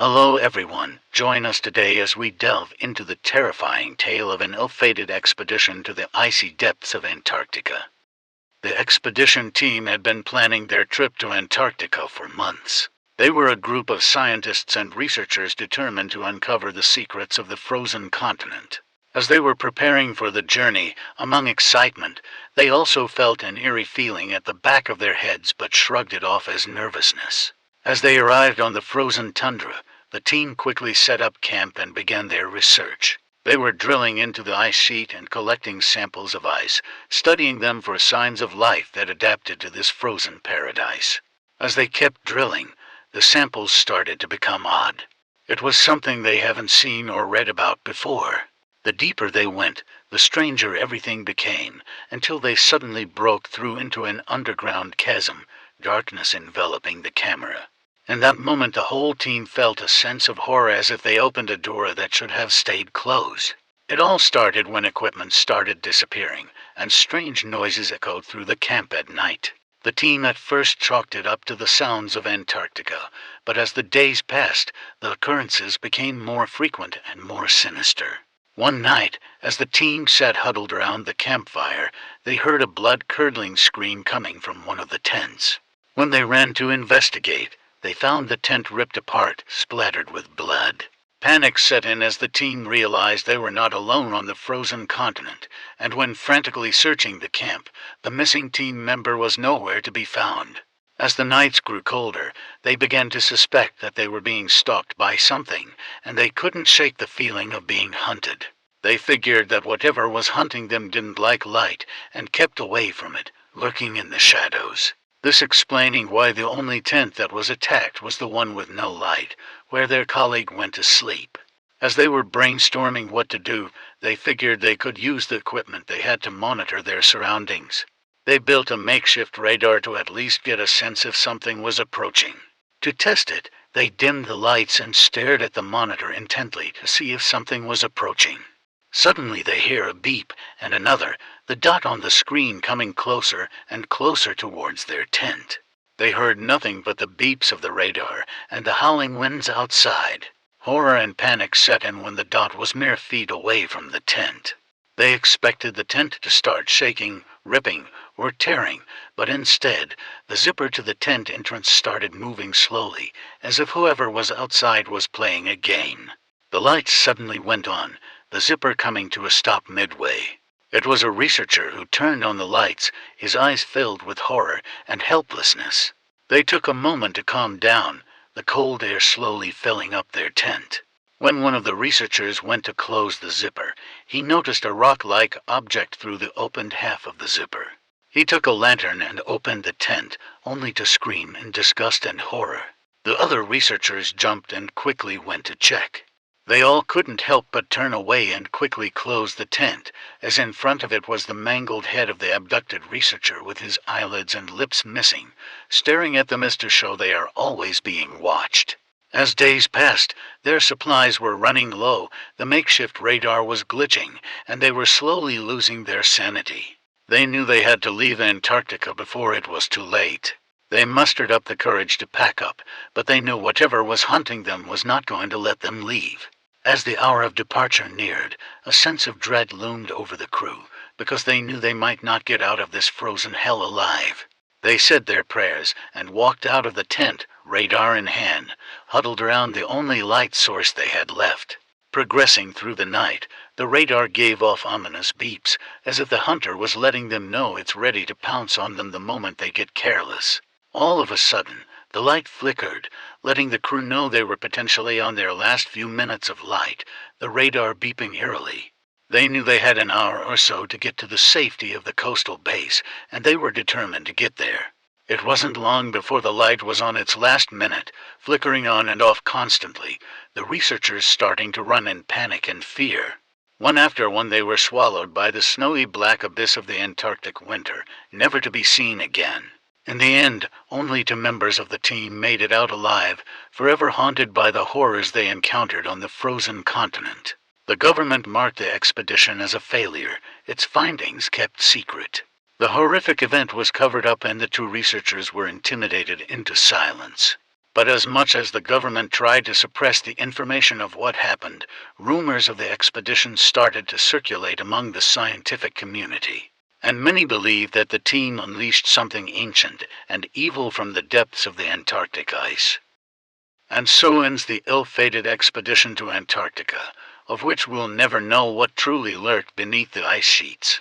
Hello everyone, join us today as we delve into the terrifying tale of an ill-fated expedition to the icy depths of Antarctica. The expedition team had been planning their trip to Antarctica for months. They were a group of scientists and researchers determined to uncover the secrets of the frozen continent. As they were preparing for the journey, among excitement, they also felt an eerie feeling at the back of their heads but shrugged it off as nervousness. As they arrived on the frozen tundra, the team quickly set up camp and began their research. They were drilling into the ice sheet and collecting samples of ice, studying them for signs of life that adapted to this frozen paradise. As they kept drilling, the samples started to become odd. It was something they haven't seen or read about before. The deeper they went, the stranger everything became, until they suddenly broke through into an underground chasm, darkness enveloping the camera. In that moment the whole team felt a sense of horror as if they opened a door that should have stayed closed. It all started when equipment started disappearing, and strange noises echoed through the camp at night. The team at first chalked it up to the sounds of Antarctica, but as the days passed, the occurrences became more frequent and more sinister. One night, as the team sat huddled around the campfire, they heard a blood-curdling scream coming from one of the tents. When they ran to investigate, they found the tent ripped apart, splattered with blood. Panic set in as the team realized they were not alone on the frozen continent, and when frantically searching the camp, the missing team member was nowhere to be found. As the nights grew colder, they began to suspect that they were being stalked by something, and they couldn't shake the feeling of being hunted. They figured that whatever was hunting them didn't like light and kept away from it, lurking in the shadows. This explaining why the only tent that was attacked was the one with no light, where their colleague went to sleep. As they were brainstorming what to do, they figured they could use the equipment they had to monitor their surroundings. They built a makeshift radar to at least get a sense if something was approaching. To test it, they dimmed the lights and stared at the monitor intently to see if something was approaching. Suddenly they hear a beep and another, the dot on the screen coming closer and closer towards their tent. They heard nothing but the beeps of the radar and the howling winds outside. Horror and panic set in when the dot was mere feet away from the tent. They expected the tent to start shaking, ripping, or tearing, but instead, the zipper to the tent entrance started moving slowly, as if whoever was outside was playing a game. The lights suddenly went on, the zipper coming to a stop midway. It was a researcher who turned on the lights, his eyes filled with horror and helplessness. They took a moment to calm down, the cold air slowly filling up their tent. When one of the researchers went to close the zipper, he noticed a rock-like object through the opened half of the zipper. He took a lantern and opened the tent, only to scream in disgust and horror. The other researchers jumped and quickly went to check. They all couldn't help but turn away and quickly close the tent, as in front of it was the mangled head of the abducted researcher with his eyelids and lips missing, staring at them as to show they are always being watched. As days passed, their supplies were running low, the makeshift radar was glitching, and they were slowly losing their sanity. They knew they had to leave Antarctica before it was too late. They mustered up the courage to pack up, but they knew whatever was hunting them was not going to let them leave. As the hour of departure neared, a sense of dread loomed over the crew, because they knew they might not get out of this frozen hell alive. They said their prayers and walked out of the tent, radar in hand, huddled around the only light source they had left. Progressing through the night, the radar gave off ominous beeps, as if the hunter was letting them know it's ready to pounce on them the moment they get careless. All of a sudden, the light flickered, letting the crew know they were potentially on their last few minutes of light, the radar beeping eerily. They knew they had an hour or so to get to the safety of the coastal base, and they were determined to get there. It wasn't long before the light was on its last minute, flickering on and off constantly, the researchers starting to run in panic and fear. One after one they were swallowed by the snowy black abyss of the Antarctic winter, never to be seen again. In the end, only 2 members of the team made it out alive, forever haunted by the horrors they encountered on the frozen continent. The government marked the expedition as a failure, its findings kept secret. The horrific event was covered up and the 2 researchers were intimidated into silence. But as much as the government tried to suppress the information of what happened, rumors of the expedition started to circulate among the scientific community. And many believed that the team unleashed something ancient and evil from the depths of the Antarctic ice. And so ends the ill-fated expedition to Antarctica, of which we'll never know what truly lurked beneath the ice sheets.